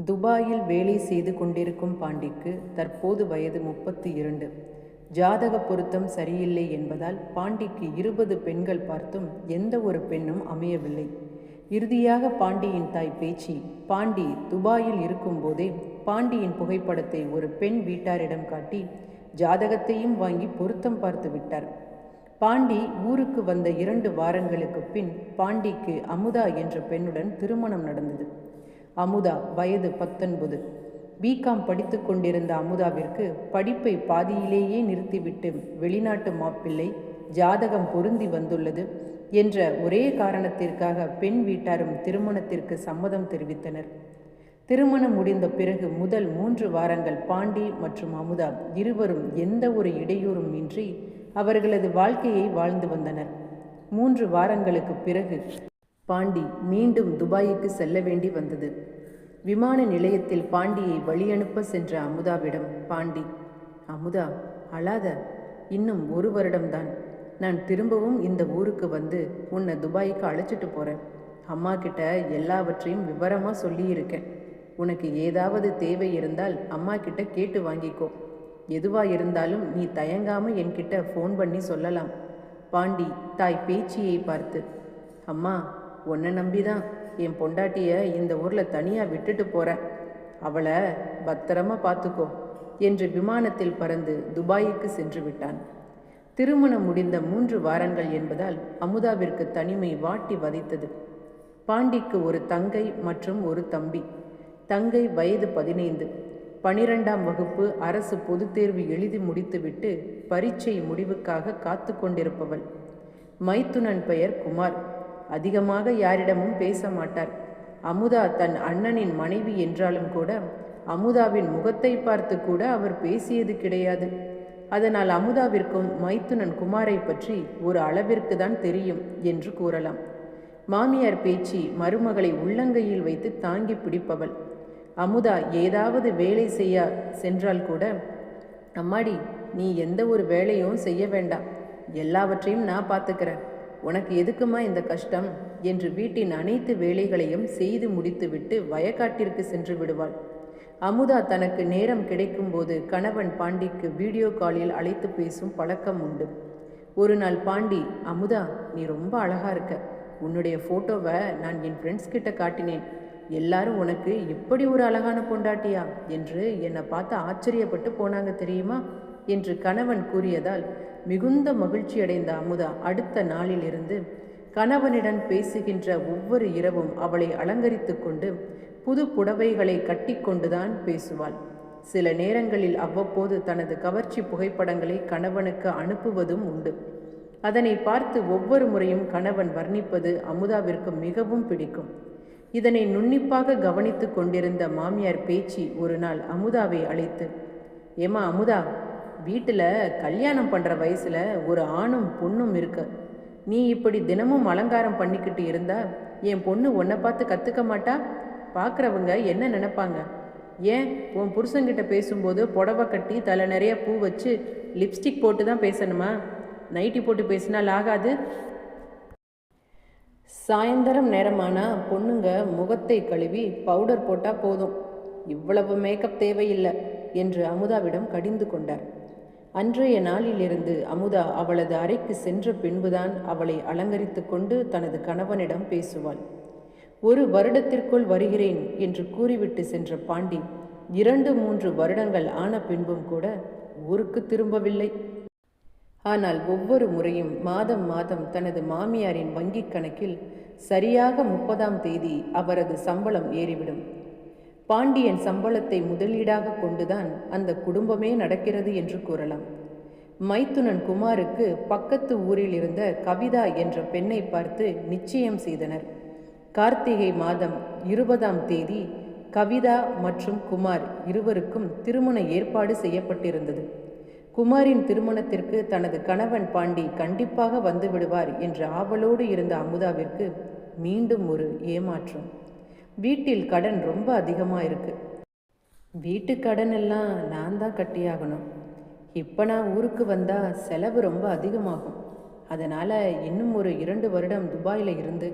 துபாயில் வேலை செய்து கொண்டிருக்கும் பாண்டிக்கு தற்போது வயது 32. ஜாதக பொருத்தம் சரியில்லை என்பதால் பாண்டிக்கு 20 பெண்கள் பார்த்தும் எந்த ஒரு பெண்ணும் அமையவில்லை. இறுதியாக பாண்டியின் தாய் பேச்சி பாண்டி துபாயில் இருக்கும்போதே பாண்டியின் புகைப்படத்தை ஒரு பெண் வீட்டாரிடம் காட்டி ஜாதகத்தையும் வாங்கி பொருத்தம் பார்த்து விட்டார். பாண்டி ஊருக்கு வந்த 2 வாரங்களுக்கு பின் பாண்டிக்கு அமுதா என்ற பெண்ணுடன் திருமணம் நடந்தது. அமுதா வயது 19. பிகாம் படித்து கொண்டிருந்த அமுதாவிற்கு படிப்பை பாதியிலேயே நிறுத்திவிட்டு வெளிநாட்டு மாப்பிள்ளை ஜாதகம் பொருந்தி வந்துள்ளது என்ற ஒரே காரணத்திற்காக பெண் வீட்டாரும் திருமணத்திற்கு சம்மதம் தெரிவித்தனர். திருமணம் முடிந்த பிறகு முதல் 3 வாரங்கள் பாண்டி மற்றும் அமுதா இருவரும் எந்த ஒரு இடையூறும் இன்றி அவர்களது வாழ்க்கையை வாழ்ந்து வந்தனர். 3 வாரங்களுக்கு பிறகு பாண்டி மீண்டும் துபாய்க்கு செல்ல வேண்டி வந்தது. விமான நிலையத்தில் பாண்டியை வழியனுப்ப சென்ற அமுதாவிடம் பாண்டி, அமுதா அழாத, இன்னும் 1 வருடம்தான். நான் திரும்பவும் இந்த ஊருக்கு வந்து உன்னை துபாய்க்கு அழைச்சிட்டு போகிறேன். அம்மா கிட்ட எல்லாவற்றையும் விவரமாக சொல்லியிருக்கேன். உனக்கு ஏதாவது தேவை இருந்தால் அம்மா கிட்ட கேட்டு வாங்கிக்கோ. எதுவாக இருந்தாலும் நீ தயங்காமல் என்கிட்ட ஃபோன் பண்ணி சொல்லலாம். பாண்டி தாய் பேச்சியை பார்த்து, அம்மா உன்னை நம்பிதான் என் பொண்டாட்டியை இந்த ஊரில் தனியாக விட்டுட்டு போகிறேன். அவளை பத்திரமா பார்த்துக்கோ என்று விமானத்தில் பறந்து துபாய்க்கு சென்று விட்டான். திருமணம் முடிந்த 3 வாரங்கள் என்பதால் அமுதாவிற்கு தனிமை வாட்டி வதைத்தது. பாண்டிக்கு ஒரு தங்கை மற்றும் ஒரு தம்பி. தங்கை வயது 15, 12ஆம் வகுப்பு அரசு பொதுத் தேர்வு எழுதி முடித்துவிட்டு பரீட்சை முடிவுக்காக காத்து கொண்டிருப்பவள். மைத்துனன் பெயர் குமார். அதிகமாக யாரிடமும் பேச மாட்டார். அமுதா தன் அண்ணனின் மனைவி என்றாலும் கூட அமுதாவின் முகத்தை பார்த்து கூட அவர் பேசியது கிடையாது. அதனால் அமுதாவிற்கும் மைத்துனன் குமாரை பற்றி ஒரு அளவிற்கு தான் தெரியும் என்று கூறலாம். மாமியார் பேச்சி மருமகளை உள்ளங்கையில் வைத்து தாங்கி பிடிப்பவள். அமுதா ஏதாவது வேலை செய்ய சென்றால் கூட, அம்மாடி நீ எந்த ஒரு வேலையும் செய்ய வேண்டாம், எல்லாவற்றையும் நான் பார்த்துக்கிறேன், உனக்கு எதுக்குமா இந்த கஷ்டம் என்று வீட்டின் அனைத்து வேலைகளையும் செய்து முடித்துவிட்டு வயக்காட்டிற்கு சென்று விடுவாள். அமுதா தனக்கு நேரம் கிடைக்கும்போது கணவன் பாண்டிக்கு வீடியோ காலில் அழைத்து பேசும் பழக்கம் உண்டு. ஒரு நாள் பாண்டி, அமுதா நீ ரொம்ப அழகா இருக்க, உன்னுடைய ஃபோட்டோவை நான் என் ஃப்ரெண்ட்ஸ் கிட்ட காட்டினேன். எல்லாரும் உனக்கு இப்படி ஒரு அழகான பொண்டாட்டியா என்று என்னை பார்த்து ஆச்சரியப்பட்டு போனாங்க தெரியுமா என்று கணவன் கூறியதால் மிகுந்த மகிழ்ச்சியடைந்த அமுதா அடுத்த நாளிலிருந்து கணவனிடம் பேசுகின்ற ஒவ்வொரு இரவும் அவளை அலங்கரித்து கொண்டு புது புடவைகளை கட்டி கொண்டுதான் பேசுவாள். சில நேரங்களில் அவ்வப்போது தனது கவர்ச்சி புகைப்படங்களை கணவனுக்கு அனுப்புவதும் உண்டு. அதனை பார்த்து ஒவ்வொரு முறையும் கணவன் வர்ணிப்பது அமுதாவிற்கு மிகவும் பிடிக்கும். இதனை நுண்ணிப்பாக கவனித்து கொண்டிருந்த மாமியார் பேச்சி ஒரு நாள் அமுதாவை அழைத்து, ஏமா அமுதா, வீட்டில் கல்யாணம் பண்ணுற வயசில் ஒரு ஆணும் பொண்ணும் இருக்கு. நீ இப்படி தினமும் அலங்காரம் பண்ணிக்கிட்டு இருந்தா என் பொண்ணு உன்னை பார்த்து கற்றுக்க மாட்டா? பார்க்குறவங்க என்ன நினைப்பாங்க? ஏன் உன் புருஷங்கிட்ட பேசும்போது புடவை கட்டி தலை நிறைய பூ வச்சு லிப்ஸ்டிக் போட்டு தான் பேசணுமா? நைட்டி போட்டு பேசினால் ஆகாது. சாயந்தரம் நேரமானால் பொண்ணுங்க முகத்தை கழுவி பவுடர் போட்டால் போதும், இவ்வளவு மேக்கப் தேவையில்லை என்று அமுதாவிடம் கடிந்து கொண்டார். அன்றைய நாளிலிருந்து அமுதா அவளது அறைக்கு சென்ற பின்புதான் அவளை அலங்கரித்து கொண்டு தனது கணவனிடம் பேசுவாள். 1 வருடத்திற்குள் வருகிறேன் என்று கூறிவிட்டு சென்ற பாண்டி 2-3 வருடங்கள் ஆன பின்பும் கூட ஊருக்கு திரும்பவில்லை. ஆனால் ஒவ்வொரு முறையும் மாதம் மாதம் தனது மாமியாரின் வங்கிக் கணக்கில் சரியாக 30ஆம் தேதி அவரது சம்பளம் ஏறிவிடும். பாண்டியன் சம்பளத்தை முதலீடாக கொண்டுதான் அந்த குடும்பமே நடக்கிறது என்று கூறலாம். மைத்துனன் குமாருக்கு பக்கத்து ஊரில் இருந்த கவிதா என்ற பெண்ணை பார்த்து நிச்சயம் செய்தனர். கார்த்திகை மாதம் 20ஆம் தேதி கவிதா மற்றும் குமார் இருவருக்கும் திருமண ஏற்பாடு செய்யப்பட்டிருந்தது. குமாரின் திருமணத்திற்கு தனது கணவன் பாண்டி கண்டிப்பாக வந்து விடுவார் என்ற ஆவலோடு இருந்த அமுதாவிற்கு மீண்டும் ஒரு ஏமாற்றம். வீட்டில் கடன் ரொம்ப அதிகமாக இருக்கு. வீட்டு கடன் எல்லாம் நான் தான் கட்டியாகணும். இப்போ நான் ஊருக்கு வந்தால் செலவு ரொம்ப அதிகமாகும். அதனால் இன்னும் ஒரு 2 வருடம் துபாயில் இருந்து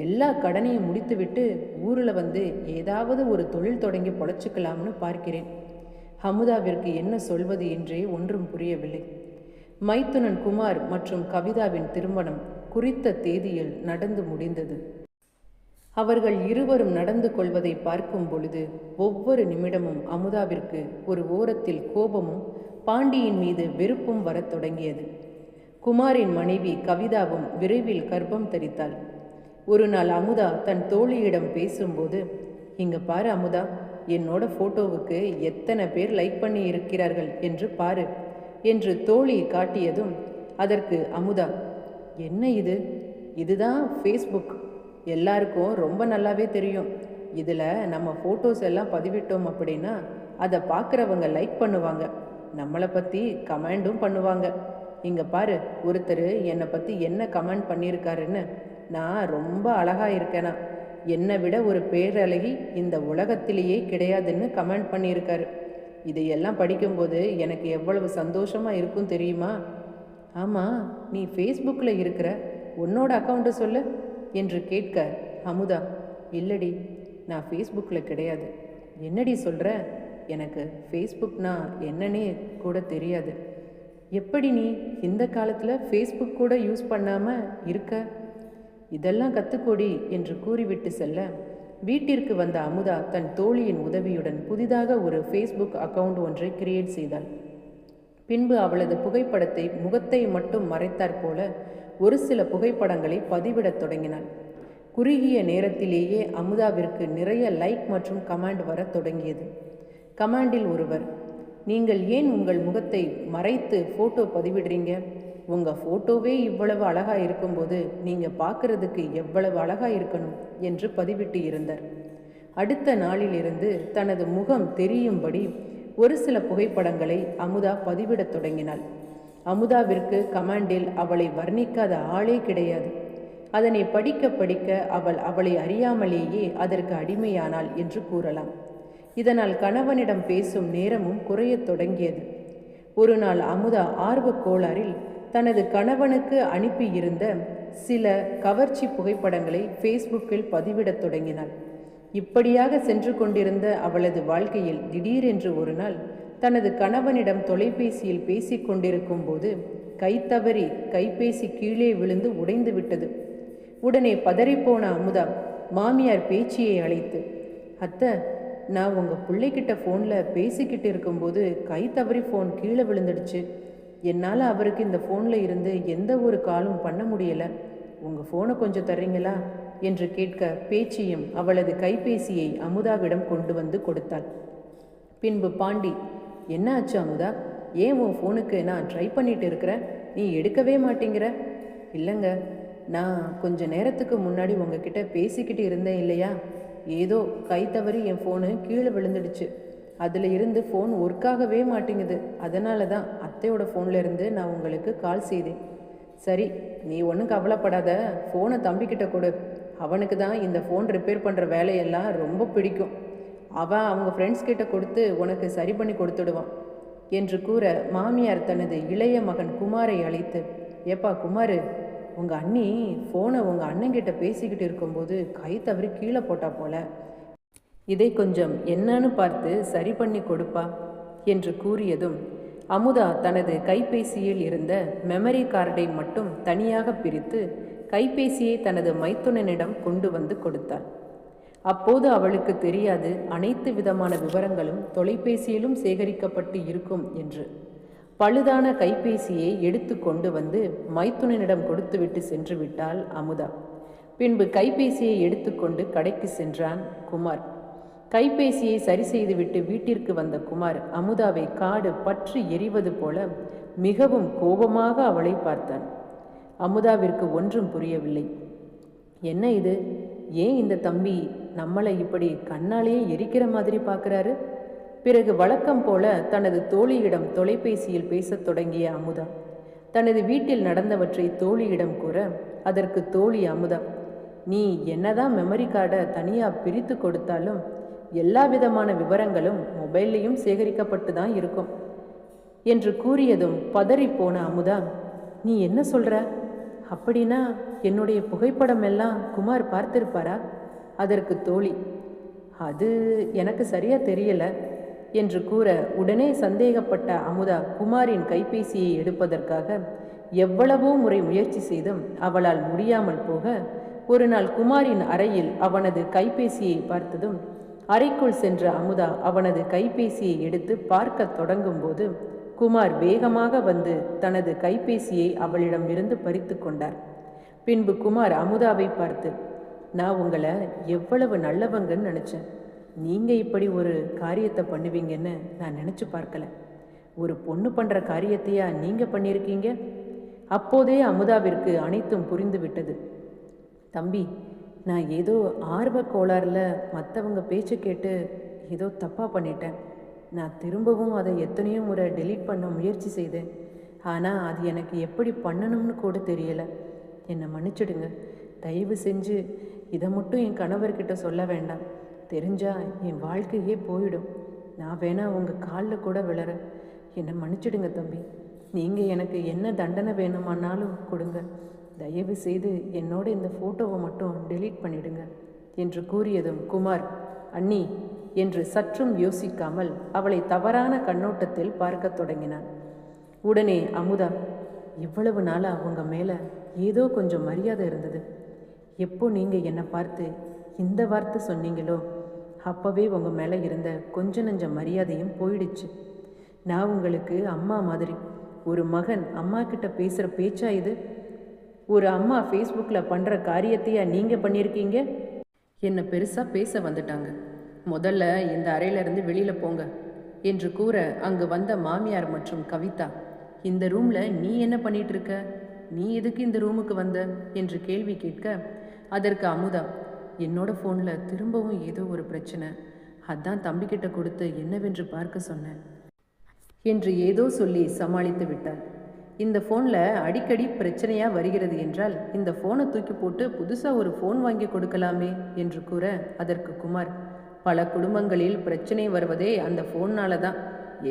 எல்லா கடனையும் முடித்துவிட்டு ஊரில் வந்து ஏதாவது ஒரு தொழில் தொடங்கி பொழைச்சிக்கலாம்னு பார்க்கிறேன். அமுதாவிற்கு என்ன சொல்வது என்றே ஒன்றும் புரியவில்லை. மைத்துனன் குமார் மற்றும் கவிதாவின் திருமணம் குறித்த தேதியில் நடந்து முடிந்தது. அவர்கள் இருவரும் நடந்து கொள்வதை பார்க்கும் பொழுது ஒவ்வொரு நிமிடமும் அமுதாவிற்கு ஒரு ஓரத்தில் கோபமும் பாண்டியின் மீது வெறுப்பும் வரத் தொடங்கியது. குமாரின் மனைவி கவிதாவும் விரைவில் கர்ப்பம் தரித்தாள். ஒரு நாள் அமுதா தன் தோழியிடம் பேசும்போது, இங்க பாரு அமுதா, என்னோட ஃபோட்டோவுக்கு எத்தனை பேர் லைக் பண்ணி இருக்கிறார்கள் என்று பாரு என்று தோழி காட்டியதும் அதற்கு அமுதா, என்ன இது? இதுதான் ஃபேஸ்புக். எல்லாருக்கும் ரொம்ப நல்லாவே தெரியும். இதில் நம்ம ஃபோட்டோஸ் எல்லாம் பதிவிட்டோம் அப்படின்னா அதை பார்க்குறவங்க லைக் பண்ணுவாங்க, நம்மளை பற்றி கமெண்டும் பண்ணுவாங்க. இங்கே பாரு, ஒருத்தர் என்னை பற்றி என்ன கமெண்ட் பண்ணியிருக்காருன்னு. நான் ரொம்ப அழகாக இருக்கேனா, என்னை விட ஒரு பேரழகி இந்த உலகத்திலேயே கிடையாதுன்னு கமெண்ட் பண்ணியிருக்காரு. இதையெல்லாம் படிக்கும்போது எனக்கு எவ்வளவு சந்தோஷமாக இருக்கும் தெரியுமா? ஆமாம், நீ ஃபேஸ்புக்கில் இருக்கிற, உன்னோட அக்கௌண்ட்டை சொல்லு என்று கேட்க அமுதா, இல்லடி, நான் ஃபேஸ்புக்கில் கிடையாது. என்னடி சொல்கிற? எனக்கு ஃபேஸ்புக்னா என்னன்னே கூட தெரியாது. எப்படி நீ இந்த காலத்தில் ஃபேஸ்புக் கூட யூஸ் பண்ணாமல் இருக்க? இதெல்லாம் கற்றுக்கொடி என்று கூறிவிட்டு செல்ல வீட்டிற்கு வந்த அமுதா தன் தோழியின் உதவியுடன் புதிதாக ஒரு ஃபேஸ்புக் அக்கவுண்ட் ஒன்றை கிரியேட் செய்தாள். பின்பு அவளது புகைப்படத்தை முகத்தை மட்டும் மறைத்தாற் போல ஒரு சில புகைப்படங்களை பதிவிடத் தொடங்கினாள். குறுகிய நேரத்திலேயே அமுதாவிற்கு நிறைய லைக் மற்றும் கமெண்ட் வரத் தொடங்கியது. கமெண்டில் ஒருவர், நீங்கள் ஏன் உங்கள் முகத்தை மறைத்து ஃபோட்டோ பதிவிடுறீங்க? உங்கள் ஃபோட்டோவே இவ்வளவு அழகாக இருக்கும்போது நீங்கள் பார்க்குறதுக்கு எவ்வளவு அழகாக இருக்கணும் என்று பதிவிட்டு இருந்தார். அடுத்த நாளிலிருந்து தனது முகம் தெரியும்படி ஒரு சில புகைப்படங்களை அமுதா பதிவிடத் தொடங்கினாள். அமுதாவிற்கு கமாண்டில் அவளை வர்ணிக்காத ஆளே கிடையாது. அதனை படிக்க படிக்க அவளை அறியாமலேயே அதற்கு அடிமையானாள் என்று கூறலாம். இதனால் கணவனிடம் பேசும் நேரமும் குறையத் தொடங்கியது. ஒரு நாள் அமுதா ஆர்வக் கோளாறில் தனது கணவனுக்கு அனுப்பியிருந்த சில கவர்ச்சி புகைப்படங்களை ஃபேஸ்புக்கில் பதிவிடத் தொடங்கினாள். இப்படியாக சென்று கொண்டிருந்த அவளது வாழ்க்கையில் திடீரென்று ஒரு நாள் தனது கணவனிடம் தொலைபேசியில் பேசிக் கொண்டிருக்கும் போது கைத்தவறி கைபேசி கீழே விழுந்து உடைந்து விட்டது. உடனே பதறிப்போன அமுதா மாமியார் பேச்சியை அழைத்து, அத்தை, நான் உங்கள் பிள்ளைகிட்ட ஃபோனில் பேசிக்கிட்டு இருக்கும்போது கை தவறி ஃபோன் கீழே விழுந்துடுச்சு. என்னால் அவருக்கு இந்த ஃபோனில் இருந்து எந்த ஒரு காலும் பண்ண முடியலை. உங்கள் ஃபோனை கொஞ்சம் தர்றீங்களா என்று கேட்க பேச்சியும் அவளது கைபேசியை அமுதாவிடம் கொண்டு வந்து கொடுத்தாள். பின்பு பாண்டி, என்ன ஆச்சு அமுதா? ஏன் உன் ஃபோனுக்கு நான் ட்ரை பண்ணிட்டு இருக்கிறேன், நீ எடுக்கவே மாட்டேங்கிற? இல்லைங்க, நான் கொஞ்ச நேரத்துக்கு முன்னாடி உங்ககிட்ட பேசிக்கிட்டு இருந்தேன் இல்லையா, ஏதோ கை தவறி என் ஃபோனு கீழே விழுந்துடுச்சு. அதில் இருந்து ஃபோன் ஒர்க்காகவே மாட்டேங்குது. அதனால தான் அத்தையோட ஃபோனில் இருந்து நான் உங்களுக்கு கால் செய்தேன். சரி, நீ ஒன்றும் கவலைப்படாத, ஃபோனை தம்பிக்கிட்ட கொடு. அவனுக்கு தான் இந்த ஃபோன் ரிப்பேர் பண்ணுற வேலையெல்லாம் ரொம்ப பிடிக்கும். அவன் அவங்க ஃப்ரெண்ட்ஸ் கிட்ட கொடுத்து உனக்கு சரி பண்ணி கொடுத்துடுவான் என்று கூற மாமியார் தனது இளைய மகன் குமாரை அழைத்து, ஏப்பா குமார், உங்கள் அண்ணி ஃபோனை உங்கள் அண்ணங்கிட்ட பேசிக்கிட்டு இருக்கும்போது கை தவறி கீழே போட்டா போல, இதை கொஞ்சம் என்னன்னு பார்த்து சரி பண்ணி கொடுப்பா என்று கூறியதும் அமுதா தனது கைபேசியில் இருந்த மெமரி கார்டை மட்டும் தனியாக பிரித்து கைபேசியை தனது மைத்துனனிடம் கொண்டு வந்து கொடுத்தாள். அப்போது அவளுக்கு தெரியாது அனைத்து விதமான விவரங்களும் தொலைபேசியிலும் சேகரிக்கப்பட்டு இருக்கும் என்று. பழுதான கைபேசியை எடுத்து கொண்டு வந்து மைத்துனனிடம் கொடுத்துவிட்டு சென்று விட்டாள் அமுதா. பின்பு கைபேசியை எடுத்துக்கொண்டு கடைக்கு சென்றான் குமார். கைபேசியை சரி செய்துவிட்டு வீட்டிற்கு வந்த குமார் அமுதாவை காடு பற்றி எரிவது போல மிகவும் கோபமாக அவளை பார்த்தான். அமுதாவிற்கு ஒன்றும் புரியவில்லை. என்ன இது? ஏன் இந்த தம்பி நம்மளை இப்படி கண்ணாலேயே எரிக்கிற மாதிரி பார்க்குறாரு? பிறகு வழக்கம் போல தனது தோழியிடம் தொலைபேசியில் பேசத் தொடங்கிய அமுதா தனது வீட்டில் நடந்தவற்றை தோழியிடம் கூற, அதற்கு தோழி அமுதா, நீ என்னதான் மெமரி கார்டை தனியாக பிரித்து கொடுத்தாலும் எல்லா விதமான விவரங்களும் மொபைல்லையும் சேகரிக்கப்பட்டு தான் இருக்கும் என்று கூறியதும் பதறிப்போன அமுதா, நீ என்ன சொல்ற? அப்படின்னா என்னுடைய புகைப்படம் எல்லாம் குமார் பார்த்திருப்பாரா? அதற்கு தோழி, அது எனக்கு சரியா தெரியல என்று கூற, உடனே சந்தேகப்பட்ட அமுதா குமாரின் கைபேசியை எடுப்பதற்காக எவ்வளவோ முறை முயற்சி செய்தும் அவளால் முடியாமல் போக, ஒரு நாள் குமாரின் அறையில் அவனது கைபேசியை பார்த்ததும் அறைக்குள் சென்ற அமுதா அவனது கைபேசியை எடுத்து பார்க்க தொடங்கும்போது குமார் வேகமாக வந்து தனது கைபேசியை அவளிடமிருந்து பறித்து கொண்டார். பின்பு குமார் அமுதாவை பார்த்து, நான் உங்களை எவ்வளவு நல்லவங்கன்னு நினச்சேன். நீங்கள் இப்படி ஒரு காரியத்தை பண்ணுவீங்கன்னு நான் நினச்சி பார்க்கல. ஒரு பொண்ணு பண்ணுற காரியத்தையா நீங்கள் பண்ணியிருக்கீங்க? அப்போதே அமுதாவிற்கு அனைத்தும் புரிந்து விட்டது. தம்பி, நான் ஏதோ ஆர்வ கோளாறில் மற்றவங்க பேச்சு கேட்டு ஏதோ தப்பாக பண்ணிட்டேன். நான் திரும்பவும் அதை எத்தனையோ முறை டெலீட் பண்ண முயற்சி செய்தேன். ஆனால் அது எனக்கு எப்படி பண்ணணும்னு கூட தெரியலை. என்னை மன்னிச்சிடுங்க. தயவு செஞ்சு இதை மட்டும் என் கணவர்கிட்ட சொல்ல வேண்டாம். தெரிஞ்சால் என் வாழ்க்கையே போயிடும். நான் வேணா உங்கள் காலில் கூட விழறேன். என்னை மன்னிச்சிடுங்க தம்பி. நீங்கள் எனக்கு என்ன தண்டனை வேணுமானாலும் கொடுங்க. தயவு செய்து என்னோட இந்த ஃபோட்டோவை மட்டும் டெலீட் பண்ணிடுங்க என்று கூறியதும் குமார், அண்ணி என்று சற்றும் யோசிக்காமல் அவளை தவறான கண்ணோட்டத்தில் பார்க்க தொடங்கினான். உடனே அமுதா, இவ்வளவு நாளாக உங்கள் மேலே ஏதோ கொஞ்சம் மரியாதை இருந்தது. எப்போ நீங்கள் என்னை பார்த்து இந்த வார்த்தை சொன்னீங்களோ அப்போவே உங்கள் மேலே இருந்த கொஞ்ச நஞ்ச மரியாதையும் போயிடுச்சு. நான் உங்களுக்கு அம்மா மாதிரி. ஒரு மகன் அம்மா கிட்ட பேசுகிற பேச்சா இது? ஒரு அம்மா ஃபேஸ்புக்கில் பண்ணுற காரியத்தையா நீங்கள் பண்ணியிருக்கீங்க? என்னை பெருசாக பேச வந்துட்டாங்க. முதல்ல இந்த அறையிலேருந்து வெளியில் போங்க என்று கூற, அங்கு வந்த மாமியார் மற்றும் கவிதா, இந்த ரூமில் நீ என்ன பண்ணிட்டு இருக்க? நீ எதுக்கு இந்த ரூமுக்கு வந்த என்று கேள்வி கேட்க, அதற்கு அமுதா, என்னோட ஃபோனில் திரும்பவும் ஏதோ ஒரு பிரச்சனை, அதான் தம்பிக்கிட்ட கொடுத்து என்னவென்று பார்க்க சொன்னேன் என்று ஏதோ சொல்லி சமாளித்து விட்டாள். இந்த ஃபோனில் அடிக்கடி பிரச்சனையாக வருகிறது என்றால் இந்த ஃபோனை தூக்கி போட்டு புதுசாக ஒரு ஃபோன் வாங்கி கொடுக்கலாமே என்று கூற, அதற்கு குமார், பல குடும்பங்களில் பிரச்சனை வருவதே அந்த ஃபோன்னால தான்.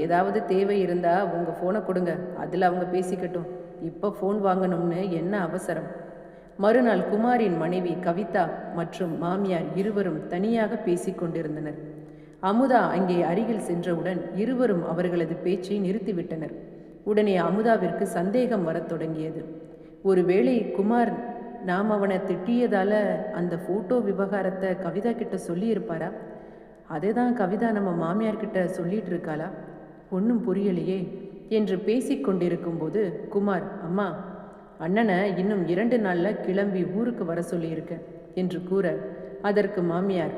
ஏதாவது தேவை இருந்தால் உங்கள் ஃபோனை கொடுங்க, அதில் அவங்க பேசிக்கட்டும். இப்போ ஃபோன் வாங்கணும்னு என்ன அவசரம்? மறுநாள் குமாரின் மனைவி கவிதா மற்றும் மாமியார் இருவரும் தனியாக பேசி கொண்டிருந்தனர். அமுதா அங்கே அருகில் சென்றவுடன் இருவரும் அவர்களது பேச்சை நிறுத்திவிட்டனர். உடனே அமுதாவிற்கு சந்தேகம் வரத் தொடங்கியது. ஒருவேளை குமார் நாம் அவனை திட்டியதால் அந்த ஃபோட்டோ விவகாரத்தை கவிதா கிட்ட சொல்லியிருப்பாரா? அதை தான் கவிதா நம்ம மாமியார்கிட்ட சொல்லிட்டு இருக்காளா? ஒன்றும் புரியலையே என்று பேசிக்கொண்டிருக்கும்போது குமார், அம்மா, அண்ணனை இன்னும் 2 நாளில் கிளம்பி ஊருக்கு வர சொல்லியிருக்க என்று கூற, அதற்கு மாமியார்,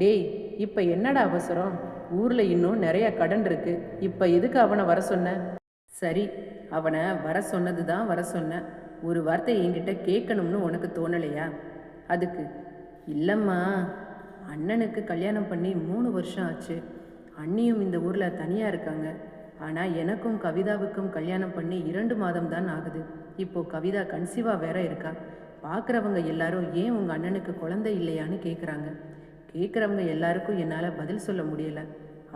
டேய், இப்போ என்னடா அவசரம்? ஊரில் இன்னும் நிறையா கடன் இருக்கு. இப்போ எதுக்கு அவனை வர சொன்ன? சரி, அவனை வர சொன்னது தான் வர சொன்னேன். ஒரு வார்த்தை என்கிட்ட கேட்கணும்னு உனக்கு தோணலையா? அதுக்கு, இல்லைம்மா, அண்ணனுக்கு கல்யாணம் பண்ணி 3 வருஷம் ஆச்சு. அண்ணியும் இந்த ஊரில் தனியாக இருக்காங்க. ஆனால் எனக்கும் கவிதாவுக்கும் கல்யாணம் பண்ணி 2 மாதம் தான் ஆகுது. இப்போது கவிதா கன்சீவாக வேற இருக்கா. பார்க்குறவங்க எல்லாரும் ஏன் உங்கள் அண்ணனுக்கு குழந்தை இல்லையான்னு கேட்குறாங்க. கேட்குறவங்க எல்லாருக்கும் என்னால் பதில் சொல்ல முடியலை.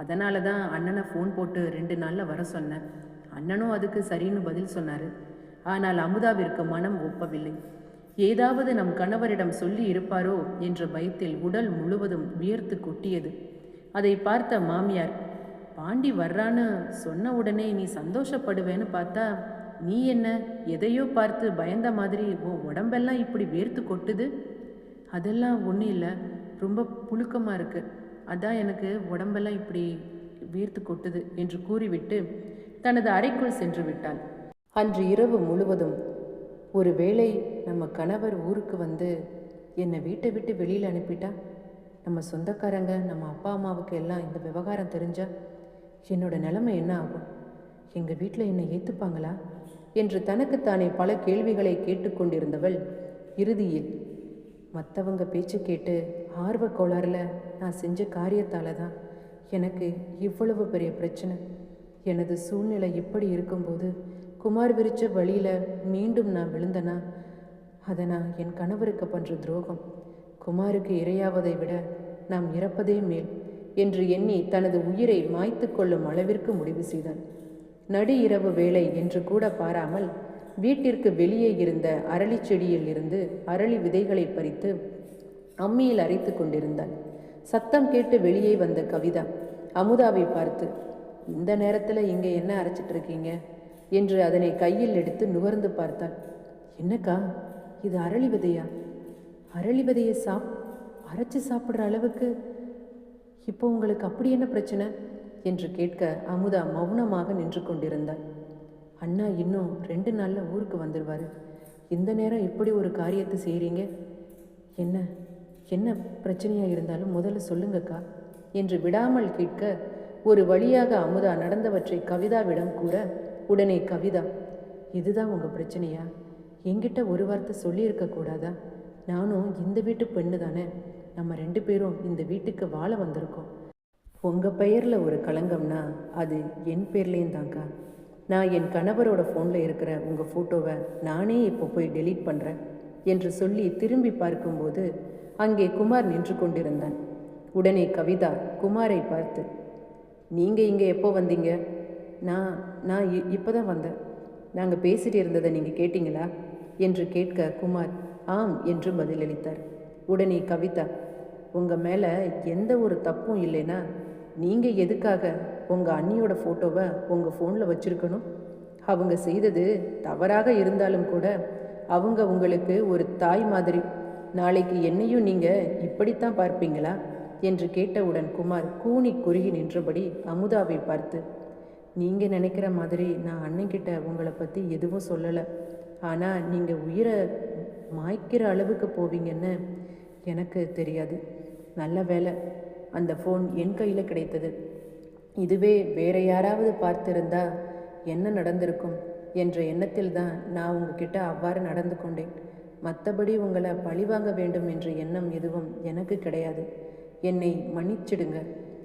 அதனால தான் அண்ணனை ஃபோன் போட்டு 2 நாளில் வர சொன்னேன். அண்ணனும் அதுக்கு சரின்னு பதில் சொன்னார். ஆனால் அமுதாவிற்கு மனம் ஒப்பவில்லை. ஏதாவது நம் கணவரிடம் சொல்லி இருப்பாரோ என்ற பயத்தில் உடல் முழுவதும் வியர்த்து கொட்டியது. அதை பார்த்த மாமியார், பாண்டி வர்றான்னு சொன்ன உடனே நீ சந்தோஷப்படுவேன்னு பார்த்தா நீ என்ன எதையோ பார்த்து பயந்த மாதிரி உன் உடம்பெல்லாம் இப்படி வேர்த்து கொட்டுது? அதெல்லாம் ஒன்றும் இல்லை, ரொம்ப புழுக்கமாக இருக்குது, அதான் எனக்கு உடம்பெல்லாம் இப்படி வேர்த்து கொட்டுது என்று கூறிவிட்டு தனது அறைக்குள் சென்று விட்டாள். அன்று இரவு முழுவதும், ஒருவேளை நம்ம கணவர் ஊருக்கு வந்து என்னை வீட்டை விட்டு வெளியில் அனுப்பிட்டா, நம்ம சொந்தக்காரங்க நம்ம அப்பா அம்மாவுக்கு எல்லாம் இந்த விவகாரம் தெரிஞ்சா என்னோட நிலைமை என்ன ஆகும்? எங்கள் வீட்டில் என்னை ஏற்றுப்பாங்களா என்று தனக்குத்தானே பல கேள்விகளை கேட்டுக்கொண்டிருந்தவள் இறுதியில், மற்றவங்க பேச்சு கேட்டு ஆர்வ கோளாறில் நான் செஞ்ச காரியத்தால் தான் எனக்கு இவ்வளவு பெரிய பிரச்சனை. எனது சூழ்நிலை இப்படி இருக்கும்போது குமார் விரிச்ச வழியில் மீண்டும் நான் விழுந்தனா அதை நான் என் கணவருக்கு பண்ணுற துரோகம். குமாருக்கு இரையாவதை விட நாம் இறப்பதே மேல் என்று எண்ணி தனது உயிரை மாய்த்து கொள்ளும் அளவிற்கு முடிவு செய்தான். நடு இரவு வேளை என்று கூட பாராமல் வீட்டிற்கு வெளியே இருந்த அரளி செடியில் இருந்து அரளி விதைகளை பறித்து அம்மியில் அரைத்து கொண்டிருந்தாள். சத்தம் கேட்டு வெளியே வந்த கவிதா அமுதாவை பார்த்து, இந்த நேரத்தில் இங்கே என்ன அரைச்சிட்டு இருக்கீங்க என்று அதனை கையில் எடுத்து நுகர்ந்து பார்த்தாள். என்னக்கா, இது அரளி விதையா? அரளி விதையை அரைச்சி சாப்பிட்ற அளவுக்கு இப்போ உங்களுக்கு அப்படி என்ன பிரச்சனை என்று கேட்க அமுதா மௌனமாக நின்று கொண்டிருந்தாள். அண்ணா இன்னும் 2 நாளில் ஊருக்கு வந்துடுவார். இந்த நேரம் இப்படி ஒரு காரியத்தை செய்கிறீங்க. என்ன பிரச்சனையாக இருந்தாலும் முதல்ல சொல்லுங்கக்கா என்று விடாமல் கேட்க ஒரு வழியாக அமுதா நடந்தவற்றை கவிதாவிடம் கூற, உடனே கவிதா, இதுதான் உங்கள் பிரச்சனையா? என்கிட்ட ஒரு வார்த்தை சொல்லியிருக்க கூடாதா? நானும் இந்த வீட்டு பெண்ணு தானே. நம்ம 2 பேரும் இந்த வீட்டுக்கு வாழ வந்திருக்கோம். உங்கள் பெயரில் ஒரு களங்கம்னா அது என் பேர்லேயும் தாங்க்கா. நான் என் கணவரோட ஃபோனில் இருக்கிற உங்கள் ஃபோட்டோவை நானே இப்போ போய் டெலீட் பண்ணுறேன் என்று சொல்லி திரும்பி பார்க்கும்போது அங்கே குமார் நின்று கொண்டிருந்தான். உடனே கவிதா குமாரை பார்த்து, நீங்கள் இங்கே எப்போ வந்தீங்க? நான் இப்போ தான் வந்தேன். நாங்கள் பேசிட்டு இருந்ததை நீங்கள் கேட்டீங்களா என்று கேட்க குமார் ஆம் என்று பதிலளித்தார். உடனே கவிதா, உங்கள் மேலே எந்த ஒரு தப்பும் இல்லைன்னா நீங்கள் எதுக்காக உங்கள் அண்ணியோட ஃபோட்டோவை உங்கள் ஃபோனில் வச்சுருக்கணும்? அவங்க செய்தது தவறாக இருந்தாலும் கூட அவங்க உங்களுக்கு ஒரு தாய் மாதிரி. நாளைக்கு என்னையும் நீங்கள் இப்படித்தான் பார்ப்பீங்களா என்று கேட்டவுடன் குமார் கூனி குறுகி நின்றபடி அமுதாவை பார்த்து, நீங்கள் நினைக்கிற மாதிரி நான் அண்ணன்கிட்ட உங்களை பற்றி எதுவும் சொல்லலை. ஆனால் நீங்கள் உயிரை மாய்க்கிற அளவுக்கு போவீங்கன்னு எனக்கு தெரியாது. நல்ல வேலை அந்த ஃபோன் என் கையில் கிடைத்தது. இதுவே வேற யாராவது பார்த்திருந்தா என்ன நடந்திருக்கும் என்ற எண்ணத்தில் தான் நான் உங்ககிட்ட அவ்வாறு நடந்து கொண்டேன். மற்றபடி உங்களை பழிவாங்க வேண்டும் என்ற எண்ணம் எதுவும் எனக்கு கிடையாது. என்னை மன்னிச்சிடுங்க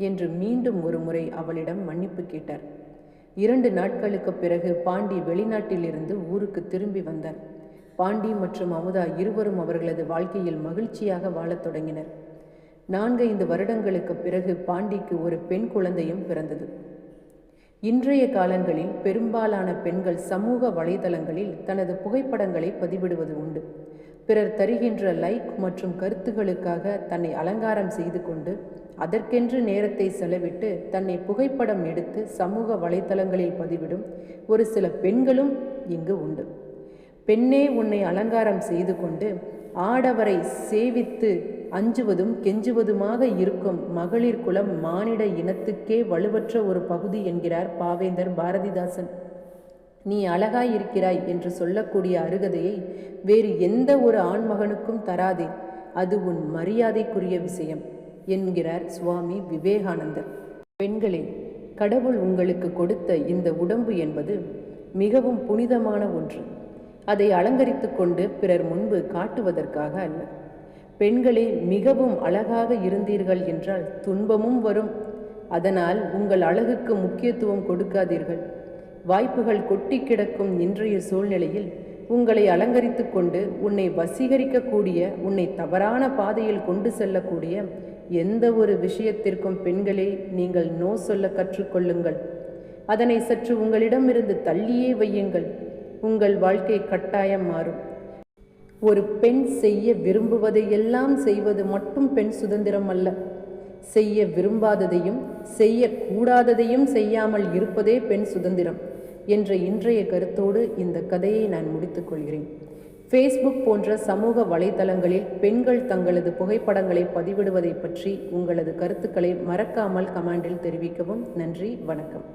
என்று மீண்டும் ஒரு முறை அவளிடம் மன்னிப்பு கேட்டார். 2 நாட்களுக்கு பிறகு பாண்டி வெளிநாட்டிலிருந்து ஊருக்கு திரும்பி வந்தார். பாண்டி மற்றும் அமுதா இருவரும் அவர்களது வாழ்க்கையில் மகிழ்ச்சியாக வாழத் தொடங்கினர். 4-5 வருடங்களுக்கு பிறகு பாண்டிக்கு ஒரு பெண் குழந்தையும் பிறந்தது. இன்றைய காலங்களில் பெரும்பாலான பெண்கள் சமூக வலைதளங்களில் தனது புகைப்படங்களை பதிவிடுவது உண்டு. பிறர் தருகின்ற லைக் மற்றும் கருத்துகளுக்காக தன்னை அலங்காரம் செய்து கொண்டு அதற்கென்று நேரத்தை செலவிட்டு தன்னை புகைப்படம் எடுத்து சமூக வலைதளங்களில் பதிவிடும் ஒரு சில பெண்களும் இங்கு உண்டு. பெண்ணே உன்னை அலங்காரம் செய்து கொண்டு ஆடவரை சேவித்து அஞ்சுவதும் கெஞ்சுவதுமாக இருக்கும் மகளிர் குலம் மானிட இனத்துக்கே வலுவற்ற ஒரு பகுதி என்கிறார் பாவேந்தர் பாரதிதாசன். நீ அழகாயிருக்கிறாய் என்று சொல்லக்கூடிய அருகதையை வேறு எந்த ஒரு ஆண்மகனுக்கும் தராதே. அது உன் மரியாதைக்குரிய விஷயம் என்கிறார் சுவாமி விவேகானந்தர். பெண்களே, கடவுள் உங்களுக்கு கொடுத்த இந்த உடம்பு என்பது மிகவும் புனிதமான ஒன்று. அதை அலங்கரித்து கொண்டு பிறர் முன்பு காட்டுவதற்காக அல்ல. பெண்களே, மிகவும் அழகாக இருந்தீர்கள் என்றால் துன்பமும் வரும். அதனால் உங்கள் அழகுக்கு முக்கியத்துவம் கொடுக்காதீர்கள். வாய்ப்புகள் கொட்டி கிடக்கும் இன்றைய சூழ்நிலையில் உங்களை அலங்கரித்து கொண்டு உன்னை வசீகரிக்கக்கூடிய, உன்னை தவறான பாதையில் கொண்டு செல்லக்கூடிய எந்த ஒரு விஷயத்திற்கும் பெண்களே நீங்கள் நோ சொல்ல கற்றுக்கொள்ளுங்கள். அதனை சற்று உங்களிடமிருந்து தள்ளியே வையுங்கள். உங்கள் வாழ்க்கை கட்டாயம் மாறும். ஒரு பெண் செய்ய விரும்புவதையெல்லாம் செய்வது மட்டும் பெண் சுதந்திரம் அல்ல. செய்ய விரும்பாததையும் செய்யக்கூடாததையும் செய்யாமல் இருப்பதே பெண் சுதந்திரம் என்ற இன்றைய கருத்தோடு இந்த கதையை நான் முடித்துக்கொள்கிறேன். ஃபேஸ்புக் போன்ற சமூக வலைதளங்களில் பெண்கள் தங்களது புகைப்படங்களை பதிவிடுவதை பற்றி உங்களது கருத்துக்களை மறக்காமல் கமெண்டில் தெரிவிக்கவும். நன்றி, வணக்கம்.